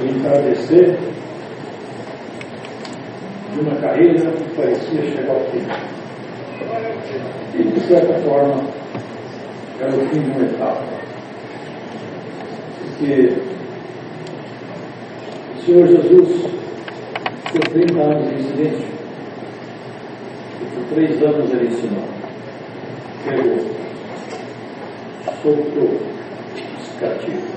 o entardecer de uma carreira que parecia chegar ao fim. E, de certa forma, era o fim de uma etapa. Porque o Senhor Jesus ficou 30 anos em silêncio. E por 3 anos ele ensinou. Pegou, soltou os cativos,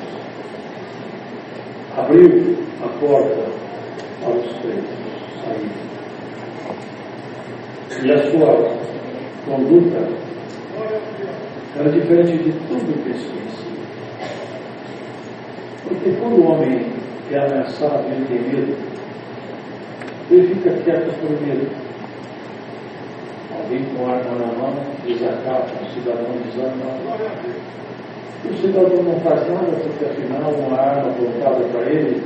abriu a porta para os presos saírem. E a sua conduta era diferente de tudo que eles conheciam. Porque quando o homem é ameaçado e ele tem medo, ele fica quieto por medo. Alguém com arma na mão desacata, um cidadão desarmado. E o cidadão não faz nada porque afinal uma arma apontada para ele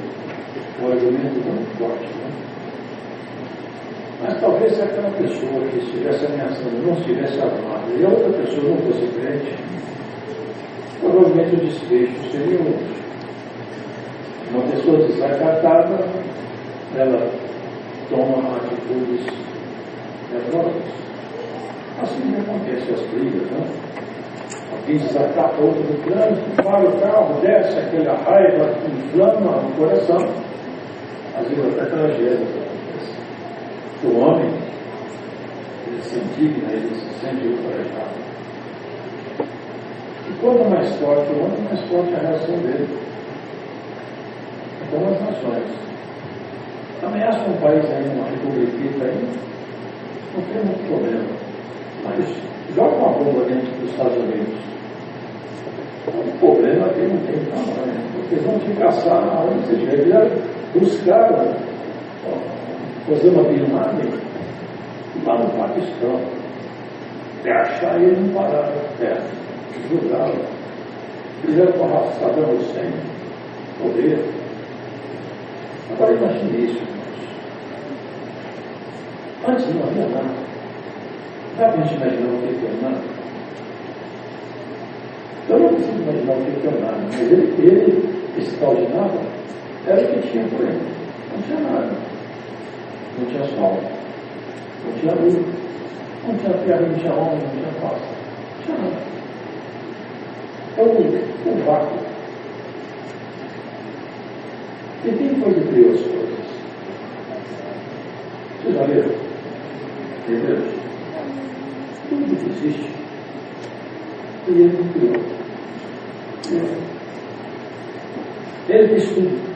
é um argumento muito forte, né? Mas talvez se aquela pessoa que estivesse ameaçando não estivesse armada e a outra pessoa não fosse crente, provavelmente o desfecho seria outro. Uma pessoa desacatada, ela toma atitudes nervosas. Assim que acontece as brigas, né? Alguém desacata outro no trânsito, para o carro, desce aquela raiva, inflama o coração, às vezes até tragédia. O homem, ele se indigna, ele se sente ultrajado. E quanto mais forte o homem, mais forte a reação dele. Então as nações ameaça um país aí, uma república aí, não tem muito problema. Mas joga uma bomba dentro dos Estados Unidos. O problema é que não tem tamanho, porque eles vão te caçar aonde você estiver. Eles buscaram Osama Bin Laden lá no Paquistão, até achar ele não parar perto, julgá-lo. Fizeram com a Saddam Hussein poder. Agora imagine isso, irmãos. Antes não havia nada. Dá para a gente imaginar o que é nada? Eu não preciso imaginar o que é nada, mas ele esse tal de nada, era o que tinha por ele. Não tinha nada. Não tinha sol, não tinha luz, não tinha terra, não tinha homem, não tinha paz. Não tinha nada. É um vácuo. E quem foi que criou as coisas? Vocês já leram? Deus. Tudo que existe, ele criou. Ele fez tudo.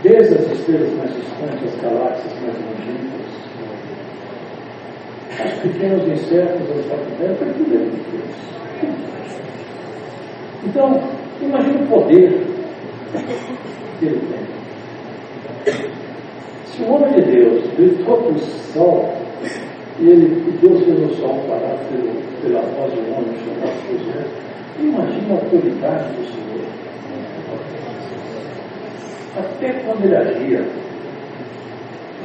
Desde as estrelas mais distantes, as galáxias mais longínquas, os pequenos insetos, as bactérias, foi tudo ele que fez. Então, imagine o poder que ele tem. Se o homem de Deus gritou para o sol, e Deus fez o sol parar pela voz do homem chamado José, imagine a autoridade do Senhor. Até quando ele agia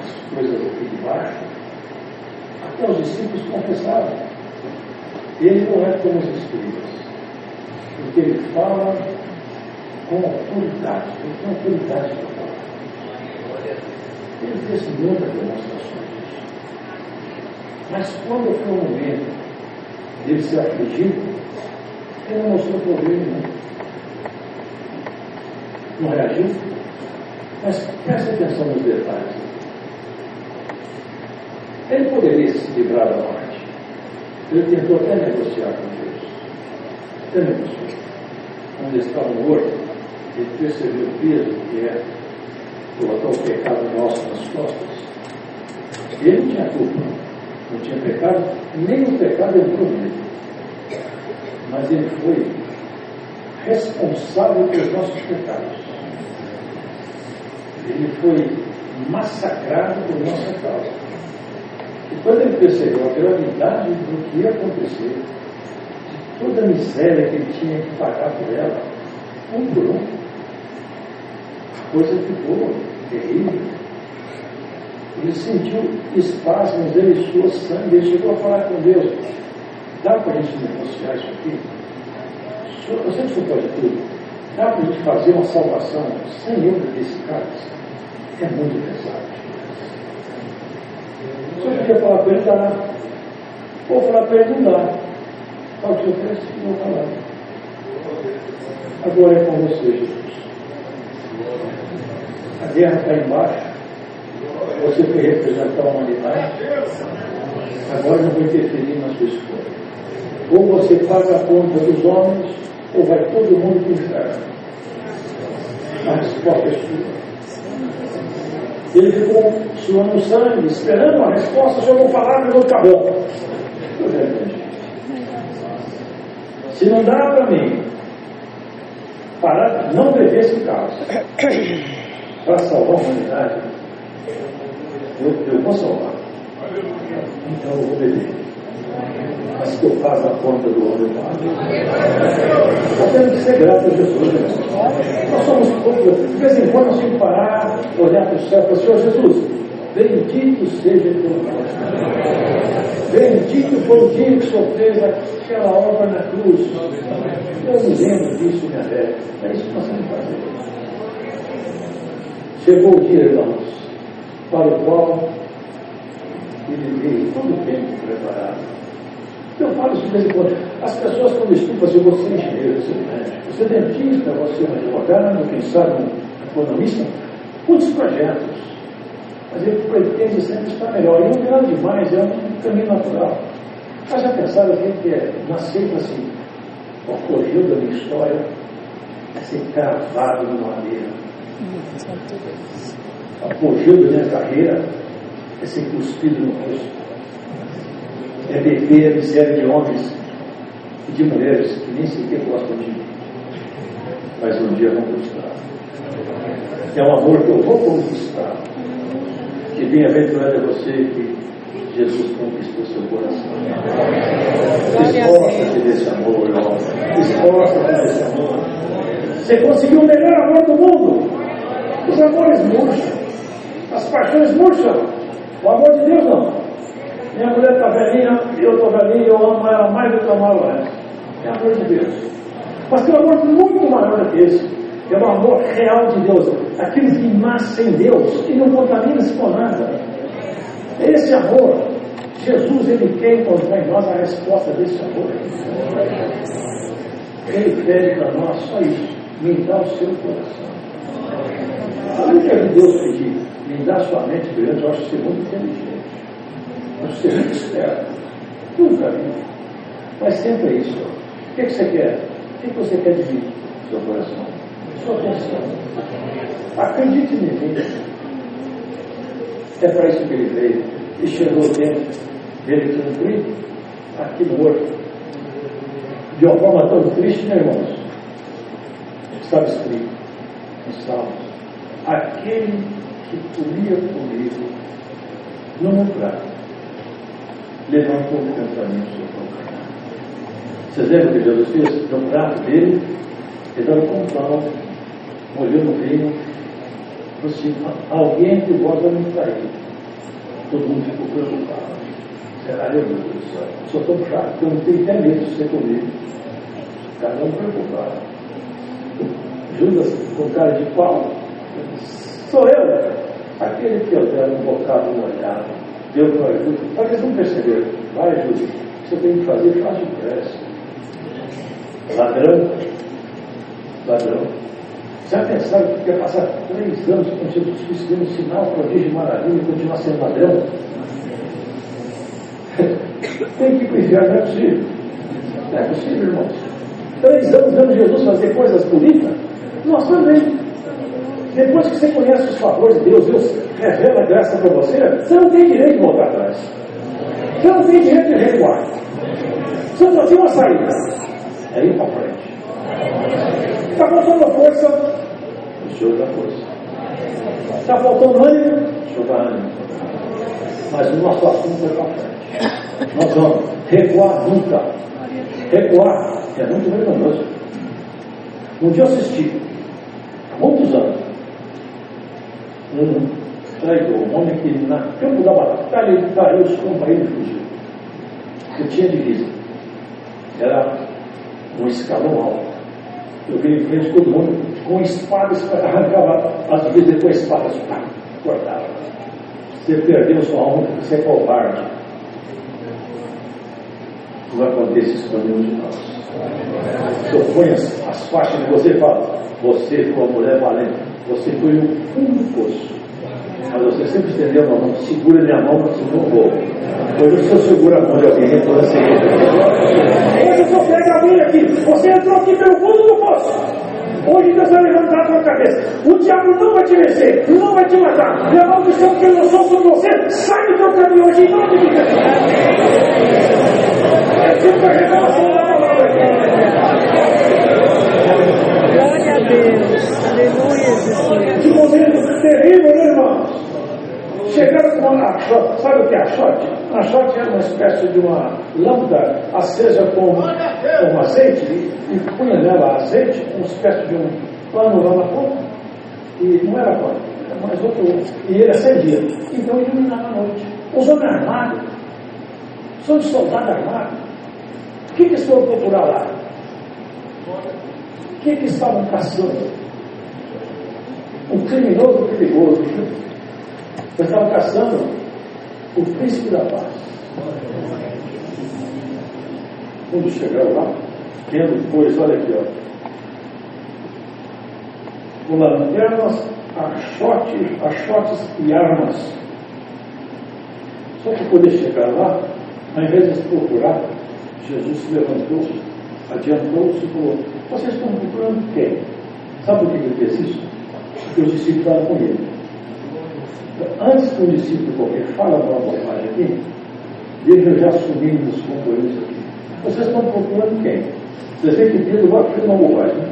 as coisas aqui de baixo, até os discípulos confessavam. Ele não é como os escribas, porque ele fala com autoridade, ele tem autoridade para falar. Ele fez muitas demonstrações disso. Mas quando foi o momento dele ser afligido, ele não mostrou poder nenhum. Não reagiu. Mas preste atenção nos detalhes. Ele poderia se livrar da morte. Ele tentou até negociar com Deus. Até negociou. Quando ele estava morto, ele percebeu o peso que é colocar o pecado nosso nas costas. Ele não tinha culpa, não tinha pecado, nem o pecado entrou nele. Mas ele foi responsável pelos nossos pecados. Ele foi massacrado por nossa causa. E quando ele percebeu a gravidade do que ia acontecer, de toda a miséria que ele tinha que pagar por ela, um por um, a coisa ficou terrível. Ele sentiu espasmos, ele suou sangue, ele chegou a falar com Deus: dá para a gente negociar isso aqui? Eu sei que o senhor pode tudo, dá para a gente fazer uma salvação sem erro desse cálice? É muito pesado. Se eu podia falar para ele, dá. Ou falar para ele, não dá. Sabe o que eu penso? Não vou falar. Agora é com você, Jesus. A guerra está embaixo. Você foi representar a humanidade. Agora não vou interferir na sua escolha. Ou você paga a conta dos homens, ou vai todo mundo para o inferno. A resposta é sua. Ele ficou suando sangue, esperando a resposta, jogou palavra e não acabou. Se não dá para mim parar, não beber esse caso para salvar a humanidade, eu vou salvar. Então eu vou beber. Mas que eu pago a conta do homem pago. Nós temos que ser gratos a Jesus. Nós somos poucos. De vez em quando nós temos que parar, olhar para o céu e falar: Senhor Jesus, bendito seja teu nome. Bendito foi o dia que o Senhor fez aquela obra na cruz. Eu me lembro disso, minha velha. É isso que nós temos que fazer. Chegou o dia, irmãos, para o qual ele veio todo o tempo preparado. Eu falo isso de vez em quando. As pessoas, quando estudam, assim, você é engenheiro, você é médico, você é dentista, você é um advogado, quem sabe um economista, muitos projetos. Mas ele pretende sempre estar melhor. E não tem nada demais, é um caminho natural. Mas já pensaram que é nascer assim, o apogeu da minha história é ser cravado no madeira. O apogeu da minha carreira é ser cuspido no rosto. É beber a miséria de homens e de mulheres que nem sequer gostam de mim. Mas um dia vão conquistar. É um amor que eu vou conquistar. Que bem-aventurado é você que Jesus conquistou seu coração. Esforça-te desse amor, irmão. Esforça-te desse amor. Você conseguiu o melhor amor do mundo. Os amores murcham. As paixões murcham. O amor de Deus não. Minha mulher está velhinha, eu estou velhinho, eu amo ela mais do que eu amava antes. É amor de Deus. Mas tem um amor muito maior do que esse. É um amor real de Deus. Aquele que nasce em Deus e não contamina-se com nada. Esse amor, Jesus, ele quer encontrar em nós a resposta desse amor. Ele pede para nós só isso: me dá o seu coração. Sabe o que é que Deus pediu? Me dá sua mente brilhante. Eu acho que você é muito inteligente. Você é muito esperto. Nunca vi. Mas sempre é isso. O que você quer? O que você quer de mim? Seu coração. Sua atenção. Acredite em mim. É para isso que ele veio. E chegou o tempo dele cumprir aqui morto. De uma forma tão triste, né, irmãos? Estava escrito em Salmos: aquele que comia comigo no meu prato levantou contra mim o seu calcanhar. Vocês lembram que Jesus fez? No prato dele, ele estava com pão, molhando o vinho, falou assim: alguém que vós vai me trair. Todo mundo ficou preocupado. Será eu, meu Deus do céu? Eu sou tão chato que eu não tenho até medo de ser comigo. Cada um preocupado. Judas, com cara de pau, sou eu, aquele que eu der um bocado molhado. Deus não ajuda. Só que eles não perceberam. Vai, Judas, você tem que fazer, faz depressa. Ladrão. Já pensaram que quer passar 3 anos com Jesus Cristo dando sinal, prodígio, maravilha e continuar sendo ladrão? Tem que ir para o inferno, não é possível. Não é possível, irmãos. 3 anos dando Jesus fazer coisas bonitas? Nós também. Depois que você conhece os favores de Deus, Deus revela a graça para você, você não tem direito de voltar atrás. Você não tem direito de recuar. Você só tem uma saída. É ir para frente. Está faltando força, o Senhor dá força. Está faltando ânimo, o Senhor dá ânimo. Mas o nosso assunto é para frente. Nós vamos recuar nunca. Recuar é muito vergonhoso. Um dia eu assisti, há muitos anos, um traidor, um homem que na campo da batalha ele traiu os companheiros e fugiu. Ele tinha divisa. Era um escalão alto. Eu vi em frente todo mundo com espadas, arrancava as vidas com espadas, cortava. Você perdeu sua alma porque você é covarde. Não acontece isso com nenhum de nós. Eu ponho as faixas de você e falo, você foi uma mulher valente, você foi no fundo do poço. Mas você sempre estendeu a mão, segura minha mão, porque senão eu vou. Hoje o senhor segura a mão de alguém e toda seguida. Hoje o senhor pega alguém aqui, você entrou aqui pelo fundo do poço. Hoje Deus vai levantar a tua cabeça. O diabo não vai te vencer, não vai te matar. E a maldição que ele lançou sobre você, sai do teu caminho hoje em nome de Jesus. Receba a revelação da palavra. Glória a Deus. Aleluia, Jesus. Que momento terrível, né, irmãos? Chegaram com uma achote. Sabe o que é achote? A achote era uma espécie de uma lâmpada acesa com azeite e punha nela azeite, uma espécie de um pano lá na ponta. E não era pano, era mais outro. E ele acendia. Então iluminava a noite. Os homens armados, são de soldado armado. O que eles foram procurar lá? O que eles estavam caçando? Um criminoso perigoso. Eles estavam caçando o príncipe da paz. Quando chegaram lá, tendo coisa, olha aqui, ó. Com lanternas, achotes e armas. Só para poder chegar lá, ao invés de procurar, Jesus se levantou, adiantou-se e falou, vocês estão procurando quem? Sabe por que ele fez isso? Porque os discípulos estavam com ele. Então, antes que o discípulo qualquer fala uma bobagem aqui, deixa eu já assumir os compromissos aqui. Vocês estão procurando quem? Vocês veem que Pedro vai fazer uma bobagem.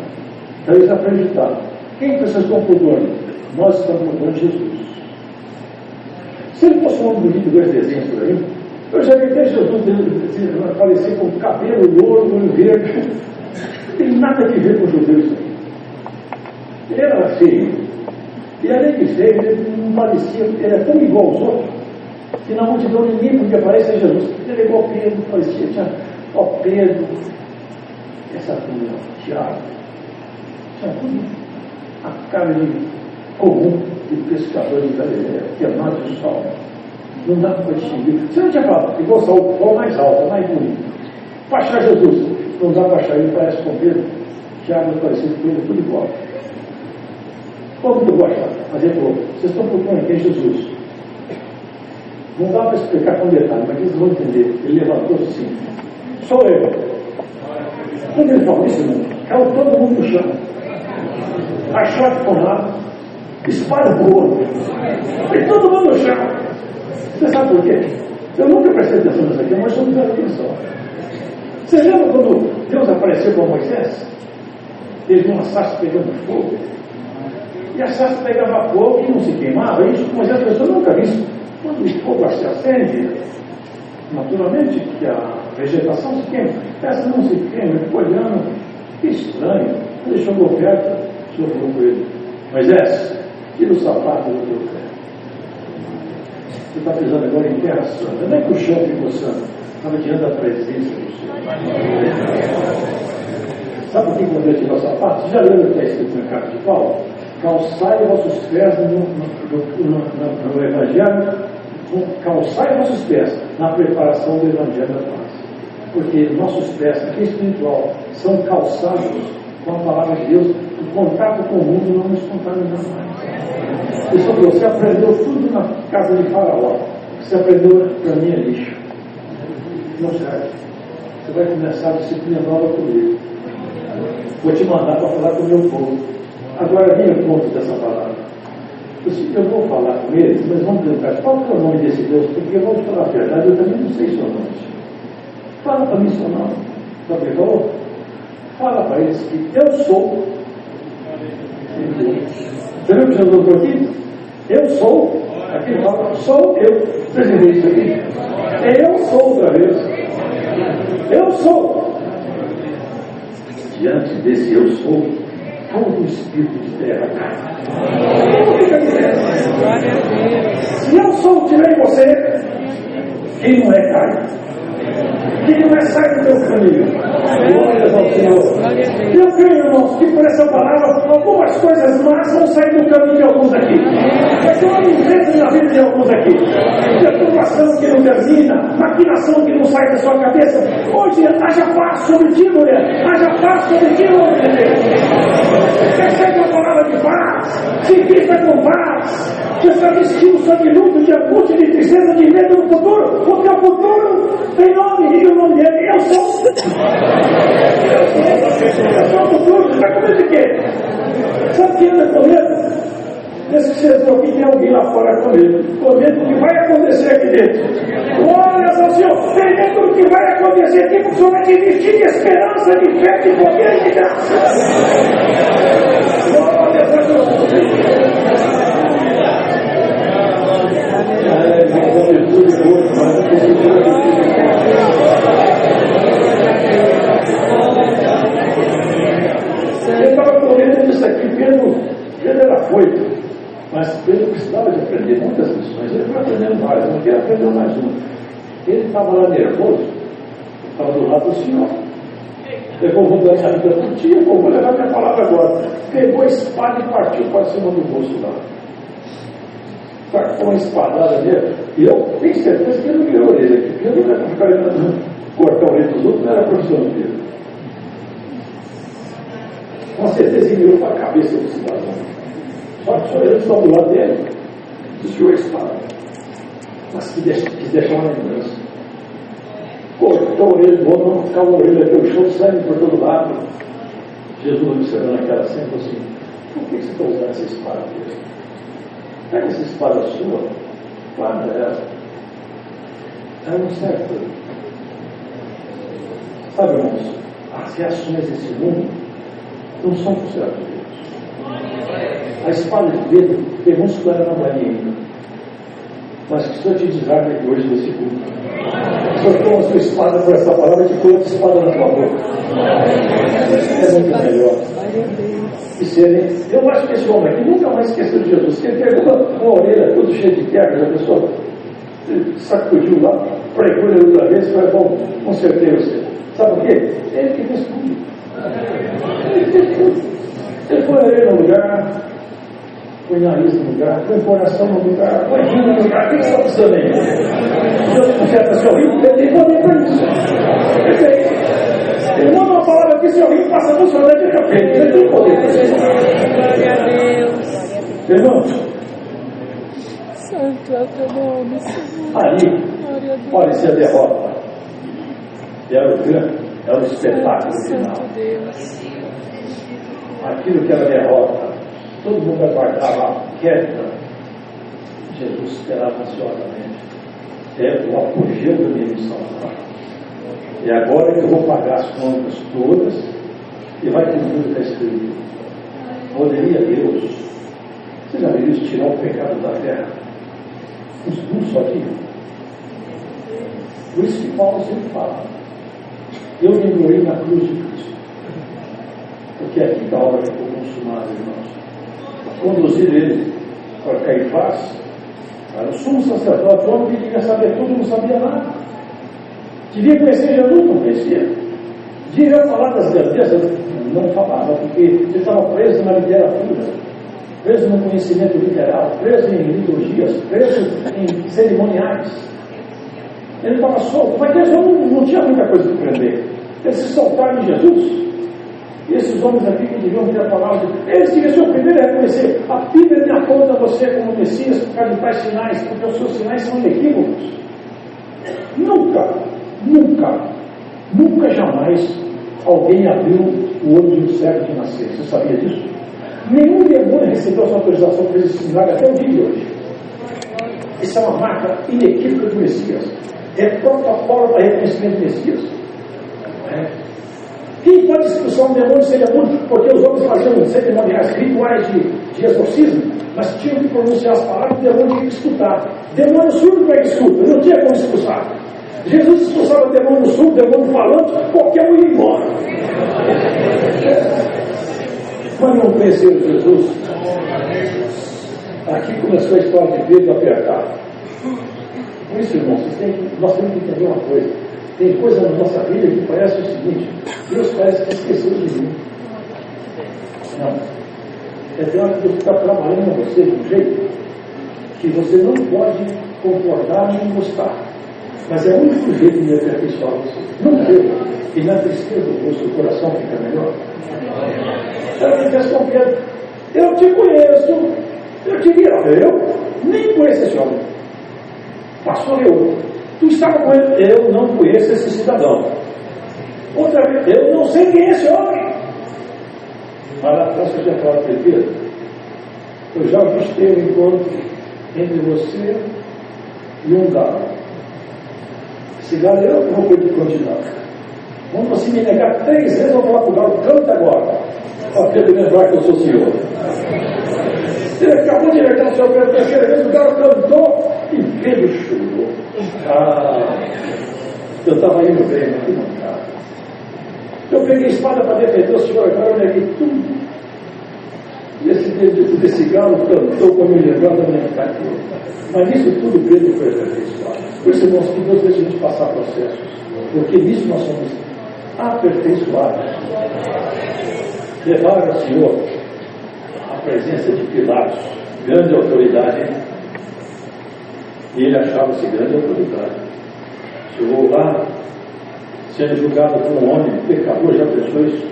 Então eles acreditaram. Quem vocês estão procurando? Nós estamos procurando Jesus. Se ele fosse um homem bonito, dois desenhos por aí, eu já vi até Jesus aparecer com cabelo louro, olho verde. Não tem nada a ver com os judeus isso aqui. Ele era feio. E além de feio, ele não parecia, ele era tão igual aos outros, que na multidão ninguém podia parecer Jesus. Ele era igual a Pedro, parecia, tinha, ó Pedro, essa turma, Tiago, tinha tudo a carne comum de pescador de Galileia, que é mais do sol. Não dá para distinguir. Você não tinha falado, igual Saul, qual mais alto, mais bonito. Para achar Jesus, não dá para achar, ele parece com Pedro, Tiago parecido com ele, tudo igual. Como que eu vou achar? Mas ele falou, vocês estão procurando quem é Jesus? Não dá para explicar com detalhe, mas eles vão entender. Ele levantou-se assim, sou eu. Quando ele falou isso, caiu todo mundo no chão. Achote com lado, espada voando. E todo mundo no chão. Você sabe por quê? Eu nunca prestei atenção nisso aqui, mas eu não prestei atenção. Você lembra quando Deus apareceu para Moisés? Ele viu uma sarça pegando fogo. E a sarça pegava fogo e não se queimava. Isso, mas as pessoas nunca viram isso. Quando o fogo se acende, naturalmente que a vegetação se queima. Essa não se queima, ele ficou olhando. Que estranho. Ele chegou perto, o senhor falou com ele: Moisés, tira o sapato do teu pé. Você está pisando agora em terra santa. Não é que o chão ficou santo, estava diante da presença do Senhor. Sabe por que quando ele tirou o sapato? Você já leu o que está escrito na carta de Paulo? Calçai vossos pés no Evangelho, calçai vossos pés na preparação do Evangelho da paz. Porque nossos pés, aqui espiritual, são calçados com a palavra de Deus. O contato com o mundo não nos contamina mais. Você aprendeu tudo na casa de Faraó. Você aprendeu para mim é lixo. Não serve. Você vai começar a disciplina nova comigo. Vou te mandar para falar com o meu povo. Agora vem o ponto dessa palavra. Eu vou falar com eles, mas vamos perguntar qual é o nome desse Deus, porque eu vou te falar a verdade, eu também não sei seu nome. Fala para mim seu nome. Sabe o que falou? Fala para eles que eu sou. Você viu o que Jesus falou aqui? Eu sou. Aqui ele fala, sou eu. Você entendeu isso aqui? Eu sou outra vez. Eu sou. Diante desse eu sou, todo o espírito de terra se eu sou tirei você, quem não é cai, quem não é sai do teu caminho, Glórias ao Senhor. Eu creio, irmãos, que por essa palavra algumas coisas más vão sair do caminho de alguns aqui. Vai ser uma limpeza na vida de alguns aqui. Perturbação que não termina, maquinação que não sai da sua cabeça. Hoje, haja paz sobre ti, mulher. Haja paz sobre ti, homem de Deus. Recebe uma palavra de paz. Se vista com paz. Você está vestido só de luto, de angústia, de tristeza, de medo no futuro. Porque o futuro tem nome, e o nome dele eu sou. Eu sou o futuro. Você está com medo de quê? Sabe quem anda com medo? Esse setor aqui tem alguém lá fora com medo. Com medo do que vai acontecer aqui dentro. Glórias ao Senhor. Tem medo do que vai acontecer aqui, porque o Senhor vai te vestir de esperança, de fé, de poder e de graça. Glórias a Deus. Eu estava correndo disso aqui, Pedro era afoito, mas Pedro precisava de aprender muitas lições. Ele foi aprendendo várias, não queria aprender mais uma. Ele estava lá nervoso, estava do lado do Senhor. Levou o da minha vida por dia, vou levar minha palavra agora. Pegou a espada e partiu para cima do rosto lá. Sacou uma espadada nele, e eu tenho certeza que ele não virou a orelha aqui, porque ele não era para ficar cortar a orelha dos outros, não era a profissão dele. Com certeza ele virou para a cabeça do cidadão. Só que só ele estava do lado dele, desviou a espada, mas quis deixar uma lembrança. Cortou a orelha do outro, não ficava a orelha aqui, o chão saindo por todo lado. Jesus observando aquela cena, falou assim: por que você está usando essa espada aqui? Pega essa espada sua, guarda ela. Ela não serve para mim. Sabe, irmãos, as reações desse mundo não são por servo de Deus. A espada de Pedro demonstra que ela não vai ainda. Mas que se eu te desarme aqui hoje nesse culto, se eu tomo a sua espada por essa palavra, eu te coloco a espada na tua boca. É muito melhor. Eu acho que esse homem aqui nunca mais esqueceu de Jesus. Ele pegou uma orelha toda cheia de terra, a pessoa sacudiu lá, pregou ele outra vez e falou: bom, consertei você. Sabe por quê? Ele que fez tudo. Ele põe a orelha no lugar, põe o nariz no lugar, põe o coração no lugar, põe o rim no lugar. O que você está precisando aí? Deus conserta seu rim, ele tem poder para isso. Ele manda uma palavra aqui, seu rim passa a funcionar de repente. Ele tem poder para isso. Glória a Deus. Irmãos, Santo é o teu nome, Senhor. ali, parecia a derrota. E era o grande, era o espetáculo final. Santo Deus. Aquilo que era derrota, todo mundo aguardava a queda. Jesus esperava ansiosamente. É o apogeu da minha missão. E agora que eu vou pagar as contas todas e vai cumprir o que está escrito. Poderia Deus, você já viu isso, tirar o pecado da terra? Um só dia. Por isso que Paulo sempre fala: eu me gloriei na cruz de Cristo. Porque aqui está a obra que ficou consumada, irmãos. Conduzir ele para Caifás, era o sumo sacerdote, o homem que devia saber tudo, não sabia nada. Devia conhecer Jesus, não conhecia. Devia falar das grandezas, não falava, porque ele estava preso na literatura, preso no conhecimento literal, preso em liturgias, preso em cerimoniais. Ele estava solto, mas aqueles homens não tinha muita coisa para aprender. Eles se soltaram em Jesus. E esses homens aqui que deviam ter a palavra, eles deviam ser o primeiro a reconhecer: a Bíblia me aponta você como Messias por causa de tais sinais, porque os seus sinais são inequívocos. Nunca jamais alguém abriu o olho de um cego de nascer. Você sabia disso? Nenhum demônio recebeu a sua autorização para esse sinal até o dia de hoje. Isso é uma marca inequívoca do Messias. É protocolo para reconhecimento do Messias. Quem pode expulsar um demônio seria muito, porque os homens faziam cerimoniais, rituais de exorcismo, mas tinham que pronunciar as palavras, o demônio tinha que escutar. Demônio surdo para escuta, não tinha como expulsar. Jesus expulsava demônio surdo, demônio falante, qualquer um ia embora. Mas não conheceram Jesus. Aqui começou a história de Pedro apertar. Por isso, irmãos, nós temos que entender uma coisa. Tem coisa na nossa vida que parece o seguinte: Deus parece que esqueceu de mim. Não. É Deus que está trabalhando com você de um jeito que você não pode concordar nem gostar. Mas é o único jeito de aperfeiçoar você. Não creio que na tristeza do rosto o coração fica melhor. Ela me respondeu: eu te conheço, eu te vi. Eu nem conheço esse homem. Pastor, tu estava com ele. Eu não conheço esse cidadão. Outra vez, eu não sei quem é esse homem. Mas na França eu já falo para ele: eu já ajustei o encontro entre você e um galo. Esse galo eu vou continuar. Quando você me negar 3 vezes, eu vou falar para o galo: canta agora, para ele lembrar que eu sou o Senhor. Ele acabou de negar o Senhor pela 3ª vez, o galo cantou e ele chorou. Eu estava indo bem, mas não estava. Eu peguei a espada para defender o Senhor, agora eu neguei tudo. E esse galo cantou para me lembrar da minha carteira. Mas nisso tudo Pedro foi aperfeiçoado. Por isso, irmãos, que Deus deixa a gente passar processos, porque nisso nós somos aperfeiçoados. Levaram ao Senhor a presença de Pilatos, grande autoridade, hein? E ele achava-se grande autoridade. Chegou lá, sendo julgado por um homem pecador, já pensou isso?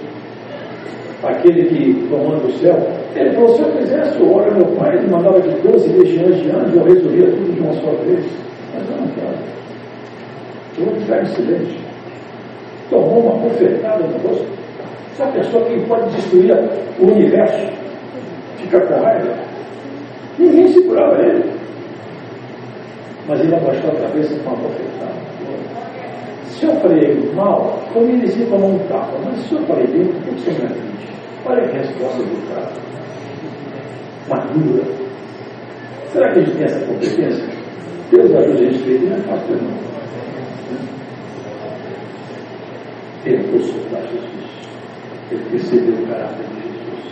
Aquele que comanda o céu. Ele falou: se eu fizesse o óleo meu pai, ele mandava de 12 legiões de anjos, eu resolvia tudo de uma só vez. Mas eu não quero. Eu vou ficar em silêncio. Tomou uma bofetada no rosto. Essa pessoa que pode destruir o universo fica com raiva. Ninguém segurava ele. Mas ele abaixou a cabeça com uma bofetada. Se eu falei mal, foi merecido tomar um tapa. Mas se eu falei bem, por que você me acredita? Olha a resposta do cara. Madura. Será que a gente tem essa competência? Deus ajuda a gente a ver, não é fácil, não. Ele foi soltar Jesus. Ele percebeu o caráter de Jesus.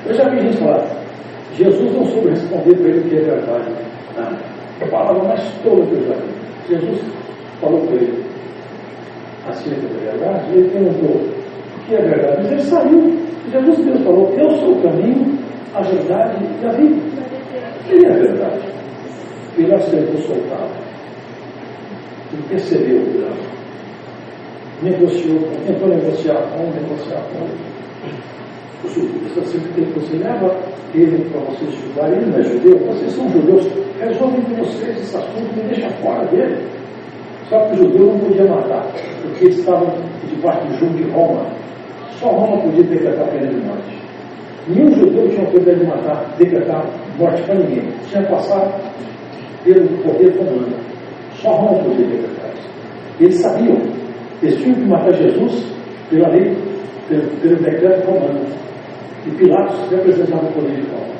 Eu já vi gente falar: Jesus não soube responder para ele o que é verdade. A palavra mais tola que eu já vi. Jesus falou para ele acerca da verdade, e ele perguntou: o que é verdade? Mas ele saiu. Jesus Deus falou: eu sou o caminho, a verdade e a vida. Ele é a verdade. Pilatos tentou soltá-lo. Ele percebeu o drama. Negociou, tentou negociar com o judeu. Você leva ele para vocês julgarem. Ele não é judeu, vocês são judeus. Resolvem com vocês esse assunto e deixa fora dele. Só que o judeu não podia matar, porque eles estavam debaixo do jugo de Roma. Só Roma podia decretar pena de morte. Nenhum judeu tinha o poder de matar, decretar morte para ninguém. Tinha que passar pelo poder romano. Só Roma podia decretar isso. Eles sabiam. Eles tinham que matar Jesus pela lei, pelo decreto romano. E Pilatos representava o poder de Roma.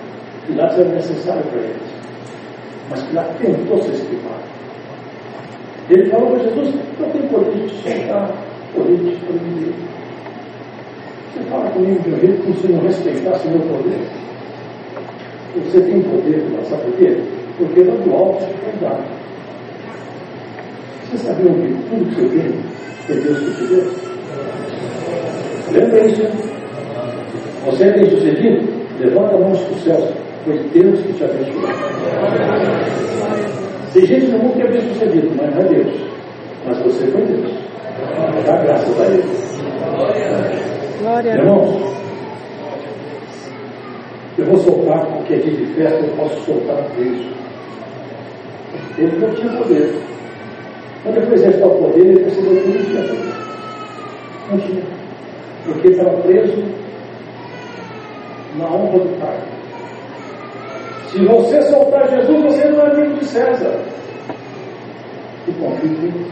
Pilatos era necessário para eles. Mas Pilatos tentou se esquivar. Ele falou para Jesus: eu tenho poder de te soltar, poder de te proibir. Você fala comigo de um jeito que você não respeitasse o meu poder. Você tem poder, sabe por quê? Porque lá do alto te foi dado. Você sabia que tudo que você tem foi Deus que te deu? Lembra isso? Você é bem sucedido? Levanta a mão para os céus. Foi Deus que te abençoou. Tem gente no mundo que é bem sucedido, mas não é Deus. Mas você foi Deus. Dá graças a Ele. Glória a Deus. Irmãos, eu vou soltar, porque é dia de festa, eu posso soltar preso. Ele não tinha poder. Quando ele foi exercitar o poder, ele percebeu que não tinha poder. Não tinha. Porque ele estava preso na honra do Pai. Se você soltar Jesus, você não é amigo de César. E conflito.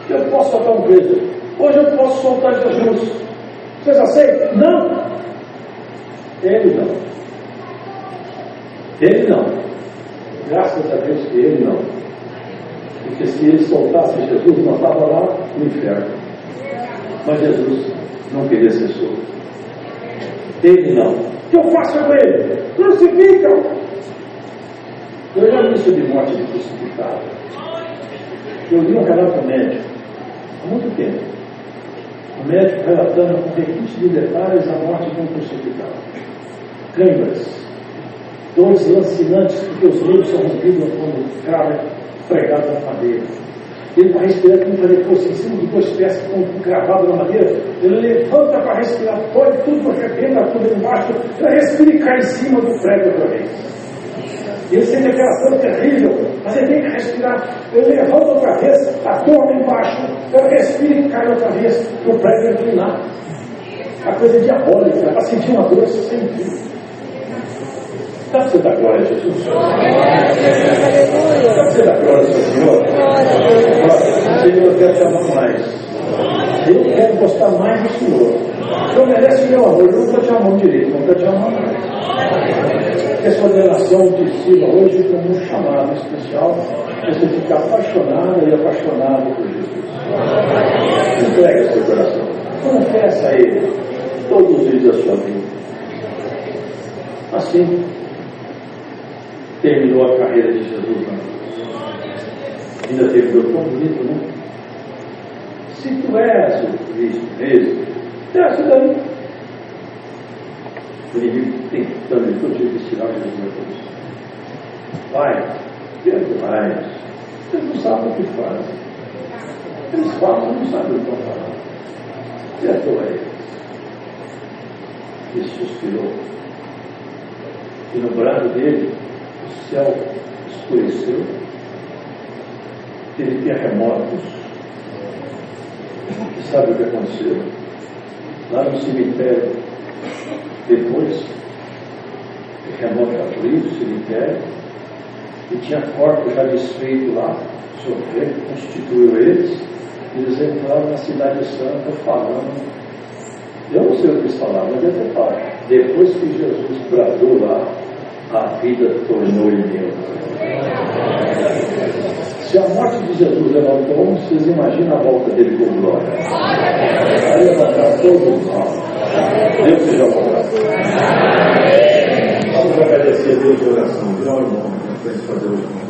Eu posso soltar um preso. Hoje eu posso soltar Jesus. Vocês aceitam? Não. Ele não. Ele não. Graças a Deus que ele não. Porque se ele soltasse Jesus, não estava lá no inferno. Mas Jesus não queria ser solto. Ele não. O que eu faço com ele? Crucificam! Eu já vi isso de morte de crucificado. Eu vi um relato médico há muito tempo, o médico relatando com requinte de detalhes a morte de um crucificado. Câimbras, dores lancinantes, porque os nervos são rompidos quando o cravo é pregado na madeira. Ele está respirando como fazer força em cima de duas peças com cravado na madeira. Ele levanta para respirar, pode tudo, arrebenta tudo embaixo, ele respira e cai em cima do prego outra vez. E ele sente aquela dor terrível, mas ele tem que respirar. Ele levanta outra vez, a dor embaixo, ele respira e cai outra vez, o prego inclinado. A coisa é diabólica, para sentir uma dor sem fim. Dá para você dar glória a Jesus? Dá para você dar glória ao Senhor? Senhor, eu quero te amar mais. Eu quero gostar mais do Senhor. Então merece o meu amor. Eu não estou te amando direito, não estou te amando mais. Essa ordenação de Silva hoje como um chamado especial, você ficar apaixonada e apaixonado por Jesus. Entrega seu coração. Confessa a Ele todos os dias da sua vida. Assim, terminou a carreira de Jesus na cruz. Ainda terminou tão bonito, não? Se tu és o Cristo mesmo, desce daí. O inimigo tentando todo jeito de tirar Jesus da cruz. Vai, perdoai. Eles não sabem o que fazem. Eles falam, mas não sabem o que estão falando. Perdoa eles. Ele suspirou. E no brado dele, o céu escureceu, teve terremotos. E sabe o que aconteceu? Lá no cemitério, depois, o terremoto abriu o cemitério e tinha corpos já desfeitos lá, sofrendo, constituiu eles, e eles entraram na cidade santa falando. Eu não sei o que eles falaram, mas deve ter falado. Depois que Jesus bradou lá, a vida tornou-lhe meu. Se a morte de Jesus levantou, vocês imaginam a volta dele com glória. Vai levantar todos nós. Deus seja louvado. Vamos agradecer a Deus de oração. Virá o irmão, para a gente fazer o irmão.